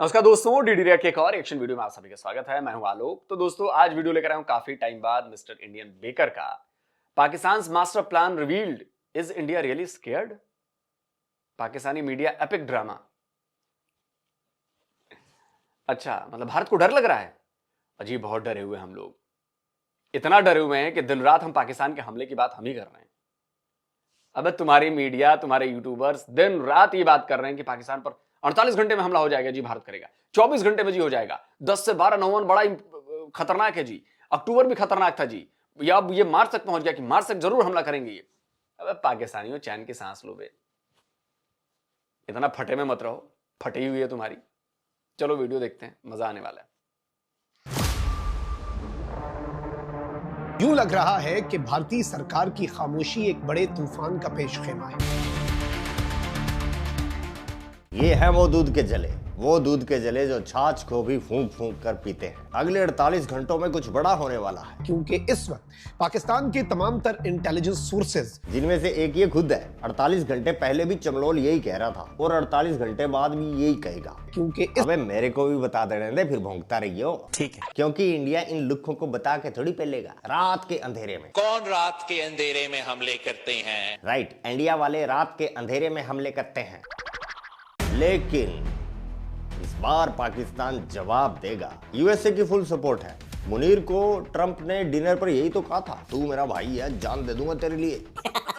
नमस्कार दोस्तों, DD react के एक और एक्शन वीडियो में आप सभी का स्वागत है। मैं हूं आलोक। तो दोस्तों, आज वीडियो लेकर आया हूं काफी टाइम बाद मिस्टर इंडियन बेकर का। Pakistan master plan revealed, is India really scared? Pakistani media epic drama. अच्छा, मतलब भारत को डर लग रहा है? अजीब, बहुत डरे हुए हम लोग। इतना डरे हुए हैं कि दिन रात हम पाकिस्तान के हमले की बात हम ही कर रहे हैं। अब तुम्हारी मीडिया, तुम्हारे यूट्यूबर्स दिन रात ये बात कर रहे हैं कि पाकिस्तान पर 48 घंटे में हमला हो जाएगा जी, भारत करेगा। 24 घंटे में जी हो जाएगा। 10 से 12 नवंबर बड़ा खतरनाक है जी। अक्टूबर भी खतरनाक था जी। या अब ये मार्च तक पहुंच गया कि मार्च तक जरूर हमला करेंगे ये। अब पाकिस्तानियों, चैन की सांस लो बे। इतना फटे में मत रहो, फटी हुई है तुम्हारी। चलो वीडियो देखते हैं, मजा आने वाला है। यूं लग रहा है कि भारतीय सरकार की खामोशी एक बड़े तूफान का पेशखेमा है। ये है वो दूध के जले जो छाछ को भी फूंक फूंक कर पीते हैं। अगले 48 घंटों में कुछ बड़ा होने वाला है, क्योंकि इस वक्त पाकिस्तान के तमाम तर इंटेलिजेंस सोर्सेज, जिनमें से एक ये खुद है, 48 घंटे पहले भी चमलोल यही कह रहा था और 48 घंटे बाद भी यही कहेगा। क्योंकि अबे मेरे को भी बता देने दे, फिर भौंकता रहियो। ठीक है, क्योंकि इंडिया इन लुक्खों को बता के थोड़ी पहलेगा। रात के अंधेरे में कौन रात के अंधेरे में हमले करते हैं? राइट, इंडिया वाले रात के अंधेरे में हमले करते हैं। लेकिन इस बार पाकिस्तान जवाब देगा। यूएसए की फुल सपोर्ट है। मुनीर को ट्रंप ने डिनर पर यही तो कहा था, तू मेरा भाई है, जान दे दूंगा तेरे लिए।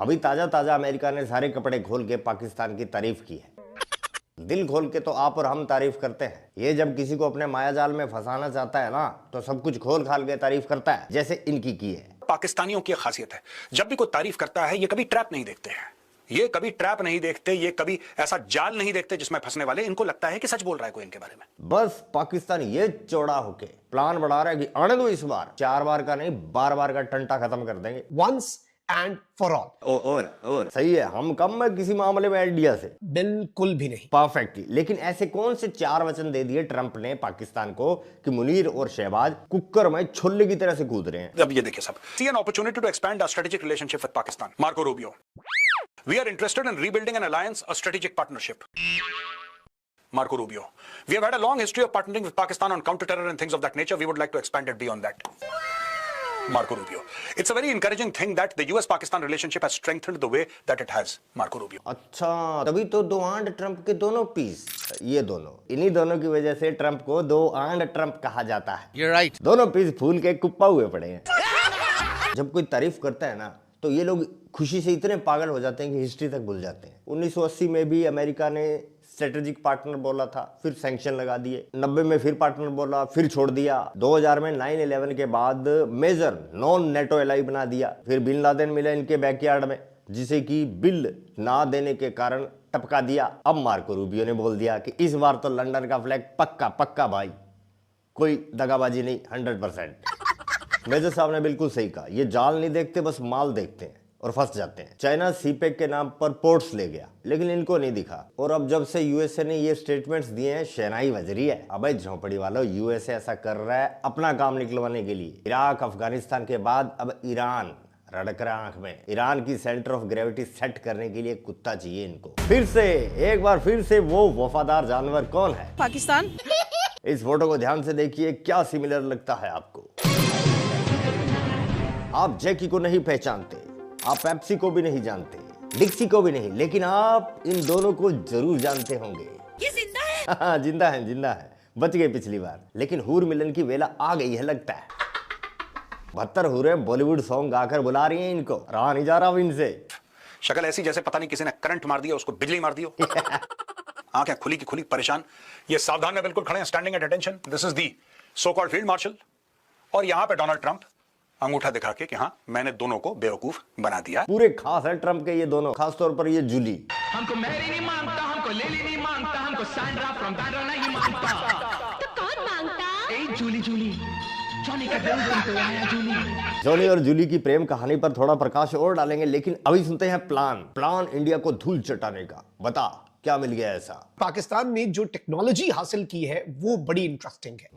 अभी ताजा अमेरिका ने सारे कपड़े खोल के पाकिस्तान की तारीफ की है। दिल खोल के तो आप और हम तारीफ करते हैं। ये जब किसी को अपने मायाजाल में फंसाना चाहता है ना, तो सब कुछ खोल खाल के तारीफ करता है, जैसे इनकी की है। पाकिस्तानियों की खासियत है, जब भी कोई तारीफ करता है ये कभी ट्रैप नहीं देखते हैं। ये कभी ट्रैप नहीं देखते, ये कभी ऐसा जाल नहीं देखते जिसमें फंसने वाले। इनको लगता है कि सच बोल रहा है कोई इनके बारे में। बस पाकिस्तान ये चौड़ा होके प्लान बढ़ा रहा है कि आने दो, इस बार 4 बार का नहीं 12 बार का टंटा खत्म कर देंगे, वंस एंड फॉर ऑल। और सही है, हम कम है किसी मामले में इंडिया से, बिल्कुल भी नहीं। परफेक्टली। लेकिन ऐसे कौन से 4 वचन दे दिए ट्रंप ने पाकिस्तान को कि मुनीर और शहबाज कुकर में छोले की तरह से कूद रहे हैं। अब ये देखिए, सब see an opportunity to expand our strategic relationship with Pakistan. Marco Rubio, we are interested in rebuilding an alliance, a strategic partnership. Marco Rubio, we have had a long history of partnering with Pakistan on counter-terror and things of that nature. We would like to expand it beyond that. Marco Rubio, it's a very encouraging thing that the US-Pakistan relationship has strengthened the way that it has. Marco Rubio. अच्छा, तभी तो दो and Trump के दोनों piece, ये दोनों, इन्हीं दोनों की वजह से ट्रंप को दो आंड ट्रंप कहा जाता है। You're right. दोनों पीस फूल के कुप्पा हुए पड़े हैं। जब कोई तारीफ करता है ना, तो ये लोग खुशी से इतने पागल हो जाते हैं कि हिस्ट्री तक भूल जाते हैं। 1980 में भी अमेरिका ने स्ट्रेटेजिक पार्टनर बोला था, फिर सैंक्शन लगा दिए। 90 में फिर पार्टनर बोला, फिर छोड़ दिया। 2000 में 9/11 के बाद मेजर नॉन नेटो एलाई बना दिया। फिर बिन लादेन मिले इनके बैकयार्ड में, जिसे कि बिल ना देने के कारण टपका दिया। अब मार्को रूबियो ने बोल दिया कि इस बार तो लंदन का फ्लैग पक्का भाई, कोई दगाबाजी नहीं, 100%। मेजर साहब ने बिल्कुल सही कहा, ये जाल नहीं देखते, बस माल देखते हैं और फंस जाते हैं। चाइना सीपेक के नाम पर पोर्ट्स ले गया, लेकिन इनको नहीं दिखा। और अब जब से यूएसए ने ये स्टेटमेंट्स दिए हैं, शहनाई बज रही है। अबे झोंपड़ी वालों, यूएसए ऐसा कर रहा है अपना काम निकलवाने के लिए। इराक, अफगानिस्तान के बाद अब ईरान रड़क रहा आंख में। ईरान की सेंटर ऑफ ग्रेविटी सेट करने के लिए कुत्ता चाहिए इनको। एक बार फिर से वो वफादार जानवर कौन है? पाकिस्तान। इस फोटो को ध्यान से देखिए, क्या सिमिलर लगता है आपको? आप जैकी को नहीं पहचानते, आप पेप्सी को भी नहीं जानते, डिक्सी को भी नहीं, लेकिन आप इन दोनों को जरूर जानते होंगे। ये जिंदा है? हाँ, जिंदा है। बच गए पिछली बार, लेकिन हूर मिलन की वेला आ गई है लगता है। 72 हूरें बॉलीवुड सॉन्ग गाकर बुला रही हैं इनको, रहा नहीं जा रहा इनसे। शक्ल ऐसी जैसे पता नहीं किसी ने करंट मार दिया, उसको बिजली मार दियो। आंखें खुली की खुली, परेशान। ये सावधान में बिल्कुल खड़े हैं, standing at attention. This is the so called field marshal. और यहां पे डोनाल्ड ट्रंप अंगूठा दिखा के कि हाँ, मैंने दोनों को बेवकूफ बना दिया। पूरे खास है ट्रंप के ये दोनों, खास तौर पर ये जूली। हमको मैरी नहीं मांगता, हमको लेली नहीं मांगता, हमको सैंड्रा फ्रॉम बैंड्रा नहीं मांगता। तो कौन मांगता? ए जूली जॉनी का दिल तुमको आया जूली। जॉनी और जूली की प्रेम कहानी पर थोड़ा प्रकाश और डालेंगे, लेकिन अभी सुनते हैं प्लान इंडिया को धूल चटाने का। बता क्या मिल गया ऐसा? पाकिस्तान ने जो टेक्नोलॉजी हासिल की है वो बड़ी इंटरेस्टिंग है।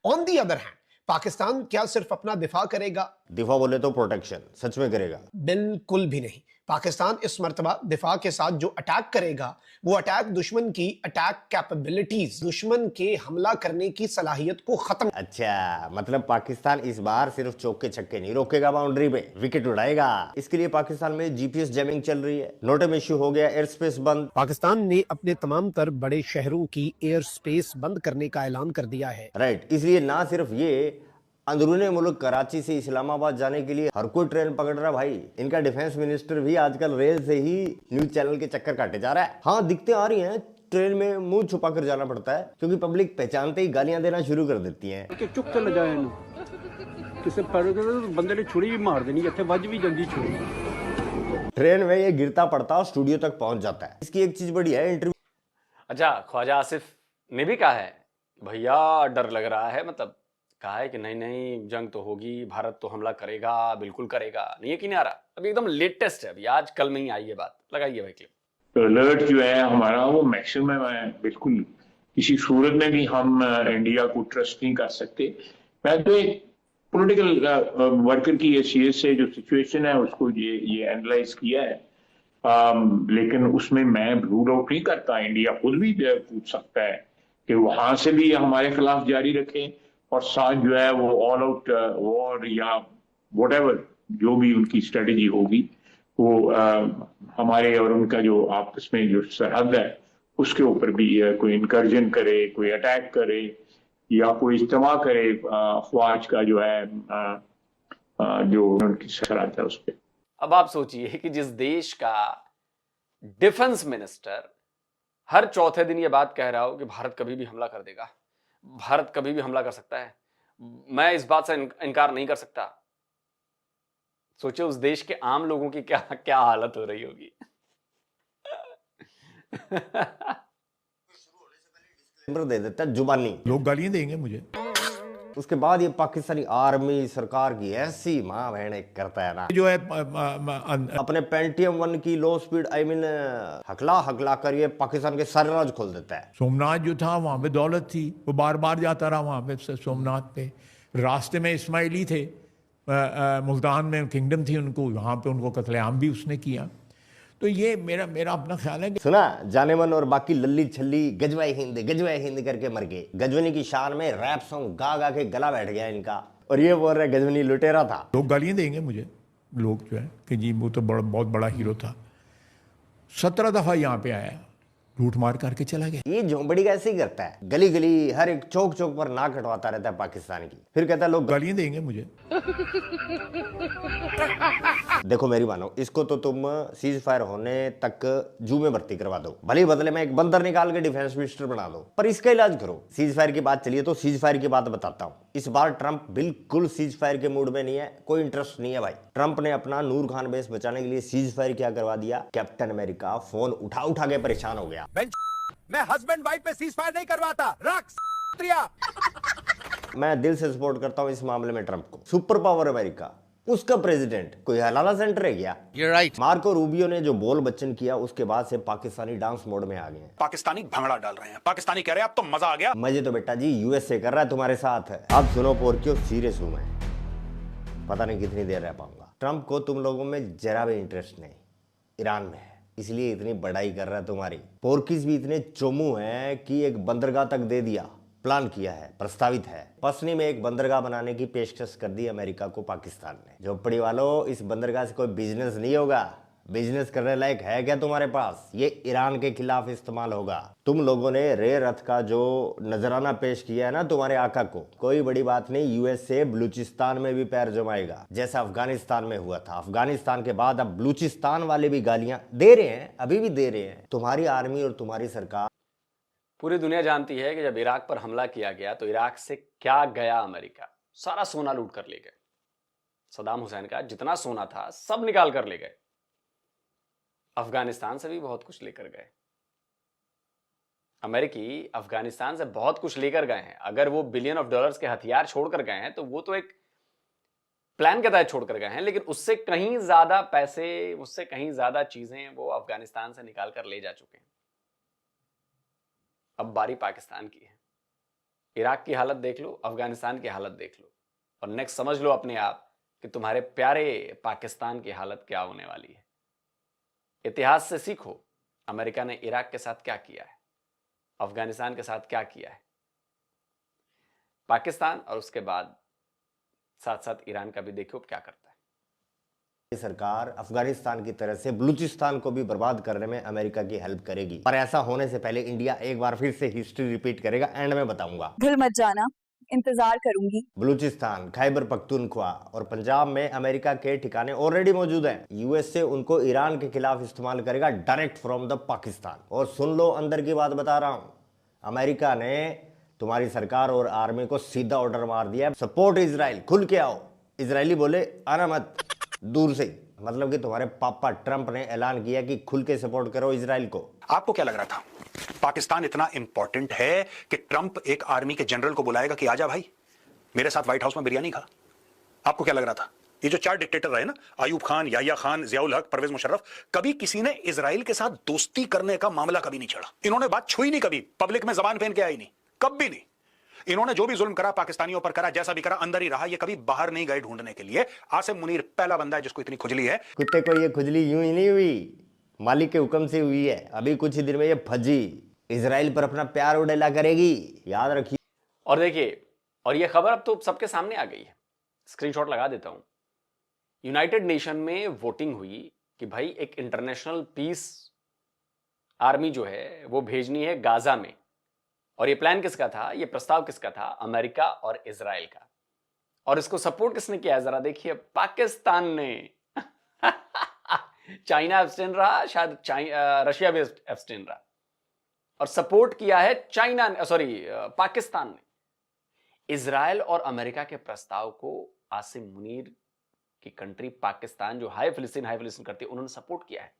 On the other hand, Pakistan क्या सिर्फ अपना दिफा करेगा? दिफा बोले तो प्रोटेक्शन, सच में करेगा? बिल्कुल भी नहीं। पाकिस्तान इस मर्तबा दिफा के साथ जो अटैक करेगा वो अटैक दुश्मन की अटैक कैपेबिलिटीज, दुश्मन के हमला करने की सलाहियत को खत्म। अच्छा, मतलब पाकिस्तान इस बार सिर्फ चौके छक्के नहीं रोकेगा, बाउंड्री पे विकेट उड़ाएगा। इसके लिए पाकिस्तान में जीपीएस जैमिंग चल रही है, नोटम इश्यू हो गया, एयर स्पेस बंद। पाकिस्तान ने अपने तमाम तर बड़े शहरों की एयर स्पेस बंद करने का ऐलान कर दिया है। राइट, इसलिए ना सिर्फ ये, अंदरूनी मुल्क कराची से इस्लामाबाद जाने के लिए हर कोई ट्रेन पकड़ रहा है भाई। इनका डिफेंस मिनिस्टर भी आजकल रेल से ही न्यूज चैनल के चक्कर काटे जा रहा है। हाँ, दिखते आ रही हैं, ट्रेन में मुंह छुपा कर जाना पड़ता है क्योंकि पब्लिक पहचानते ही गालियां देना शुरू कर देती है। चुप चल जाए किसे बंदे ने छुरी भी मार देनी, इतने वज भी जंगी छुरी। ट्रेन में ये गिरता पड़ता और स्टूडियो तक पहुंच जाता है। इसकी एक चीज बड़ी है, इंटरव्यू। अच्छा, ख्वाजा आसिफ ने भी कहा है भैया डर लग रहा है, मतलब कहा है कि नहीं नहीं जंग तो होगी, भारत तो हमला करेगा, बिल्कुल करेगा। नहीं यकीन आ रहा, अभी एकदम लेटेस्ट है, अभी आज कल में ही आई है बात। लगाइए भाई क्लिप। तो अलर्ट जो है हमारा वो मैक्सिमम है, बिल्कुल किसी सूरत में भी हम इंडिया को ट्रस्ट नहीं कर सकते। मैं तो एक पॉलिटिकल वर्कर की हैसियत से जो सिचुएशन है उसको ये एनालाइज किया है, लेकिन उसमें मैं रूल आउट नहीं करता। इंडिया खुद भी पूछ सकता है कि वहां से भी हमारे खिलाफ जारी रखें और साथ जो है वो ऑल आउट वॉर या व्हाटएवर जो भी उनकी स्ट्रेटेजी होगी वो हमारे और उनका जो आपस में जो सरहद है उसके ऊपर भी कोई इनकर्जन करे, कोई अटैक करे या कोई इस्तेमा करे अफवाज का जो है जो उनकी सरहद है उस पर। अब आप सोचिए कि जिस देश का डिफेंस मिनिस्टर हर चौथे दिन ये बात कह रहा हो कि भारत कभी भी हमला कर देगा, भारत कभी भी हमला कर सकता है, मैं इस बात से इनकार नहीं कर सकता। सोचिए उस देश के आम लोगों की क्या क्या हालत हो रही होगी। दे देता है जुबानी, लोग गालियां देंगे मुझे। उसके बाद ये पाकिस्तानी आर्मी सरकार की ऐसी माँ बहन करता है ना, जो है अपने पेंटियम 1 की लो स्पीड हकला हकला कर ये पाकिस्तान के सारे राज खोल देता है। सोमनाथ जो था वहां पे दौलत थी, वो बार बार जाता रहा वहां पे सोमनाथ पे। रास्ते में इस्माइली थे, मुल्तान में किंगडम थी उनको, वहां पे उनको कत्लेआम भी उसने किया। तो ये मेरा अपना ख्याल है कि सुना जाने मन और बाकी लल्ली छल्ली गजवाई हिंद करके मर गए। गजवनी की शान में रैप सॉन्ग गा गा के गला बैठ गया इनका, और ये बोल रहे गजवनी लुटेरा था। लोग गालियां देंगे मुझे, लोग जो है कि जी वो तो बहुत बड़ा हीरो था, 17 दफा यहाँ पे आया, लूट मार करके चला गया। ये झोंपड़ी का ऐसे ही करता है, गली गली हर एक चौक चौक पर नाक कटवाता रहता है पाकिस्तान की, फिर कहता है लोग गालियां देंगे मुझे। देखो मेरी मानो, इसको तो तुम सीज फायर होने तक जू में भर्ती करवा दो, भले ही बदले में एक बंदर निकाल के डिफेंस मिनिस्टर बना दो, पर इसका इलाज करो। सीज फायर की बात चलिए तो सीज फायर की बात बताता हूं। इस बार ट्रंप बिल्कुल सीज फायर के मूड में नहीं है, कोई इंटरेस्ट नहीं है भाई। ट्रंप ने अपना नूर खान बेस बचाने के लिए सीज फायर क्या करवा दिया, कैप्टन अमेरिका फोन उठा उठा के परेशान हो गया। मैं हस्बैंड वाइफ पे सीज फायर नहीं करवाता, मैं दिल से सपोर्ट करता हूं इस मामले में ट्रंप को। सुपर पावर अमेरिका, उसका प्रेसिडेंट कोई हलाला सेंटर है क्या? You're right. मार्को रूबियो ने जो बोल बच्चन किया उसके बाद से पाकिस्तानी डांस मोड में आ गए हैं। पाकिस्तानी भंगड़ा डाल रहे हैं, पाकिस्तानी कह रहे हैं अब तो मजा आ गया। मजे तो बेटा जी यूएसए कर रहा है तुम्हारे साथ है। अब सुनो पोर्कियो, सीरियस हूं मैं, पता नहीं कितनी देर रह पाऊंगा। ट्रंप को तुम लोगों में जरा भी इंटरेस्ट नहीं, ईरान में है, इसलिए इतनी बड़ाई कर रहा है तुम्हारी। पोर्किस भी इतने चोमू हैं कि एक बंदरगाह तक दे दिया, प्लान किया है, प्रस्तावित है। पसनी में एक बंदरगाह बनाने की पेशकश कर दी अमेरिका को पाकिस्तान ने। झोपड़ी वालों, इस बंदरगाह से कोई बिजनेस नहीं होगा, बिजनेस करने लायक है क्या तुम्हारे पास? ये ईरान के खिलाफ इस्तेमाल होगा। तुम लोगों ने रे रथ का जो नजराना पेश किया है ना तुम्हारे आका को, कोई बड़ी बात नहीं, यूएसए बलूचिस्तान में भी पैर जमाएगा जैसा अफगानिस्तान में हुआ था। अफगानिस्तान के बाद अब बलूचिस्तान वाले भी गालियां दे रहे हैं, अभी भी दे रहे हैं। तुम्हारी आर्मी और तुम्हारी सरकार, पूरी दुनिया जानती है कि जब इराक पर हमला किया गया तो इराक से क्या गया अमेरिका, सारा सोना लूट कर ले गए। सदाम हुसैन का जितना सोना था सब निकाल कर ले गए। अफगानिस्तान से भी बहुत कुछ लेकर गए। अमेरिकी अफगानिस्तान से बहुत कुछ लेकर गए हैं। अगर वो बिलियन ऑफ डॉलर्स के हथियार छोड़कर गए हैं तो वो तो एक प्लान के तहत छोड़कर गए हैं, लेकिन उससे कहीं ज्यादा पैसे, उससे कहीं ज्यादा चीजें वो अफगानिस्तान से निकाल कर ले जा चुके हैं। अब बारी पाकिस्तान की है। इराक की हालत देख लो, अफगानिस्तान की हालत देख लो, और नेक्स्ट समझ लो अपने आप कि तुम्हारे प्यारे पाकिस्तान की हालत क्या होने वाली है। इतिहास से सीखो, अमेरिका ने इराक के साथ क्या किया है, अफगानिस्तान के साथ क्या किया है, पाकिस्तान और उसके बाद साथ साथ ईरान का भी देखो क्या करता है। सरकार अफगानिस्तान की तरह से बलूचिस्तान को भी बर्बाद करने में अमेरिका की हेल्प करेगी, पर ऐसा होने से पहले इंडिया एक बार फिर से हिस्ट्री रिपीट करेगा, एंड में बताऊंगा। भूल मत जाना, इंतजार करूंगी। बलूचिस्तान, खैबर पख्तूनख्वा और पंजाब में अमेरिका के ठिकाने ऑलरेडी मौजूद हैं। यूएसए उनको ईरान के खिलाफ इस्तेमाल करेगा डायरेक्ट फ्रॉम द पाकिस्तान। और सुन लो, अंदर की बात बता रहा हूं, अमेरिका ने तुम्हारी सरकार और आर्मी को सीधा ऑर्डर मार दिया, सपोर्ट इजराइल, खुल के आओ। इजरायली बोले आना मत, दूर से। मतलब कि तुम्हारे पापा ट्रंप ने ऐलान किया कि खुल के सपोर्ट करो इजराइल को। आपको क्या लग रहा था पाकिस्तान इतना इंपॉर्टेंट है कि ट्रंप एक आर्मी के जनरल को बुलाएगा कि आजा भाई मेरे साथ व्हाइट हाउस में बिरयानी खा? आपको क्या लग रहा था? ये जो 4 डिक्टेटर रहे ना, अयूब खान, याह्या खान, जियाउल हक, परवेज मुशर्रफ, कभी किसी ने इजराइल के साथ दोस्ती करने का मामला कभी नहीं छेड़ा। इन्होंने बात छुई नहीं, कभी पब्लिक में जबान पहन के आई नहीं, कभी नहीं। इन्होंने जो भी जुल्म करा पाकिस्तानियों पर करा, जैसा भी करा अंदर ही रहा, ये कभी बाहर नहीं गए ढूंढने के लिए। आसिम मुनीर पहला बंदा है जिसको इतनी खुजली है। कुत्ते को ये खुजली यूं ही नहीं हुई, मालिक के हुक्म से हुई है। अभी कुछ ही दिन में ये फजी इजराइल पर अपना प्यार उड़ेला करेगी, याद रखिए। और देखिए, और ये खबर अब तो सबके सामने आ गई है, स्क्रीनशॉट लगा देता हूं। यूनाइटेड नेशन में वोटिंग हुई कि भाई एक इंटरनेशनल पीस आर्मी जो है वो भेजनी है गाजा में। और ये प्लान किसका था, ये प्रस्ताव किसका था? अमेरिका और इजराइल का। और इसको सपोर्ट किसने किया, जरा देखिए, पाकिस्तान ने। चाइना एब्स्टेन रहा, शायद रशिया भी एब्स्टेन रहा, और सपोर्ट किया है पाकिस्तान ने। इजराइल और अमेरिका के प्रस्ताव को आसिम मुनीर की कंट्री पाकिस्तान, जो हाई फिलिस्तीन करती है, उन्होंने सपोर्ट किया है।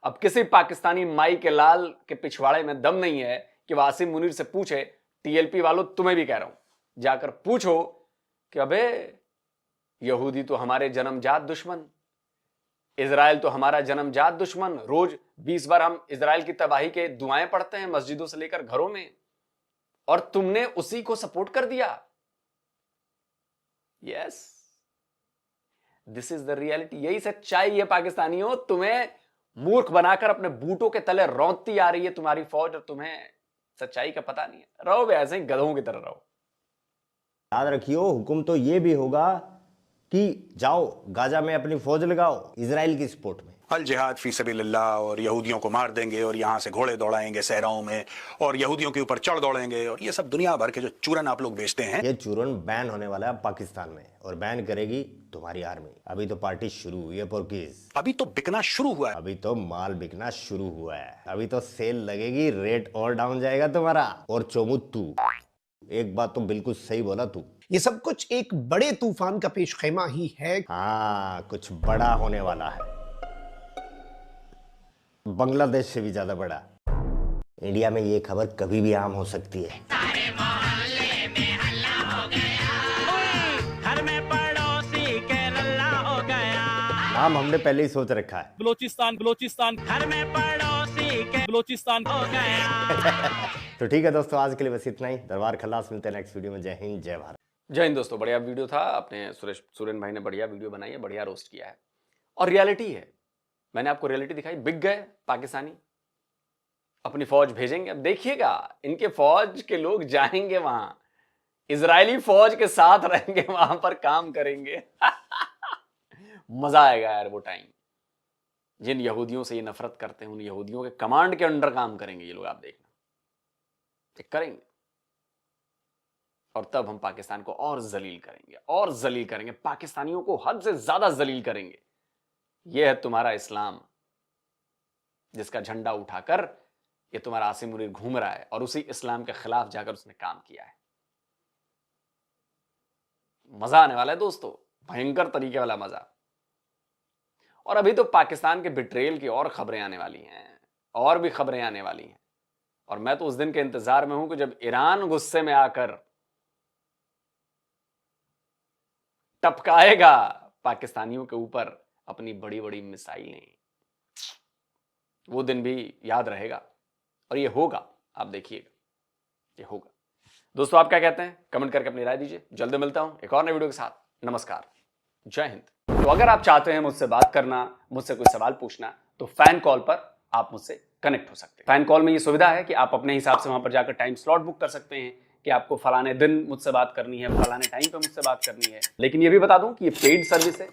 अब किसी पाकिस्तानी माई के लाल के पिछवाड़े में दम नहीं है कि वह आसिम मुनीर से पूछे, टीएलपी वालों तुम्हें भी कह रहा हूं, जाकर पूछो कि अबे यहूदी तो हमारे जन्मजात दुश्मन, इजराइल तो हमारा जन्मजात दुश्मन, रोज 20 बार हम इजराइल की तबाही के दुआएं पढ़ते हैं मस्जिदों से लेकर घरों में, और तुमने उसी को सपोर्ट कर दिया। Yes, this is the reality. यही सच्चाई है पाकिस्तानियों। तुम्हें मूर्ख बनाकर अपने बूटों के तले रौंदती आ रही है तुम्हारी फौज, और तुम्हें सच्चाई का पता नहीं है। रहो भी ऐसे ही गधों की तरह रहो। याद रखियो, हुक्म तो ये भी होगा कि जाओ गाजा में अपनी फौज लगाओ इजराइल की सपोर्ट में। अल जिहाद फी सबिलिल्लाह, और यहूदियों को मार देंगे, और यहां से घोड़े दौड़ाएंगे सहराओं में, और यहूदियों के ऊपर चढ़ दौड़ेंगे, और ये सब दुनिया भर के जो चूरन आप लोग बेचते हैं। ये चूरन बैन होने वाला है पाकिस्तान में, और बैन करेगी तुम्हारी आर्मी। अभी तो पार्टी शुरू हुई है पोर्कीज, अभी तो बिकना शुरू हुआ है, अभी तो माल बिकना शुरू हुआ है, अभी तो सेल लगेगी, रेट और डाउन जाएगा तुम्हारा। और चोमुत्तू, एक बात तो बिल्कुल सही बोला तू, ये सब कुछ एक बड़े तूफान का पेशखेमा ही है। हाँ, कुछ बड़ा होने वाला है, बांग्लादेश से भी ज्यादा बड़ा। इंडिया में ये खबर कभी भी आम हो सकती है। सारे मोहल्ले में हल्ला हो गया, घर में पड़ोसी के रल्ला हो गया। नाम हमने पहले ही सोच रखा है, बलोचिस्तान, घर में पड़ोसी के बलोचिस्तान हो गया। तो ठीक है दोस्तों, आज के लिए बस इतना ही। दरबार खल्लास, मिलते हैं नेक्स्ट वीडियो में। जय हिंद, जय भारत। जय हिंद दोस्तों, बढ़िया वीडियो था। अपने सुरेन भाई ने बढ़िया वीडियो बनाई है, बढ़िया रोस्ट किया है, और रियलिटी है। मैंने आपको रियलिटी दिखाई। बिक गए पाकिस्तानी, अपनी फौज भेजेंगे। अब देखिएगा, इनके फौज के लोग जाएंगे वहां, इजरायली फौज के साथ रहेंगे, वहां पर काम करेंगे। मजा आएगा यार वो टाइम। जिन यहूदियों से ये नफरत करते हैं, उन यहूदियों के कमांड के अंडर काम करेंगे ये लोग, आप देखना करेंगे। और तब हम पाकिस्तान को और जलील करेंगे, और जलील करेंगे, पाकिस्तानियों को हद से ज्यादा जलील करेंगे। यह है तुम्हारा इस्लाम, जिसका झंडा उठाकर ये तुम्हारा आसिम मुनीर घूम रहा है, और उसी इस्लाम के खिलाफ जाकर उसने काम किया है। मजा आने वाला है दोस्तों, भयंकर तरीके वाला मजा। और अभी तो पाकिस्तान के बिट्रेल की और खबरें आने वाली हैं, और भी खबरें आने वाली हैं। और मैं तो उस दिन के इंतजार में हूं कि जब ईरान गुस्से में आकर टपकाएगा पाकिस्तानियों के ऊपर अपनी बड़ी बड़ी मिसाइलें। वो दिन भी याद रहेगा, और ये होगा, आप देखिएगा, ये होगा। दोस्तों, आप क्या कहते हैं? कमेंट करके अपनी राय दीजिए। जल्दी मिलता हूं एक और नए वीडियो के साथ। नमस्कार, जय हिंद। तो अगर आप चाहते हैं मुझसे बात करना, मुझसे कोई सवाल पूछना, तो फैन कॉल पर आप मुझसे कनेक्ट हो सकते हैं। फैन कॉल में ये सुविधा है कि आप अपने हिसाब से वहां पर जाकर टाइम स्लॉट बुक कर सकते हैं कि आपको फलाने दिन मुझसे बात करनी है, फलाने टाइम पे मुझसे बात करनी है। लेकिन ये भी बता दूं कि ये पेड सर्विस है,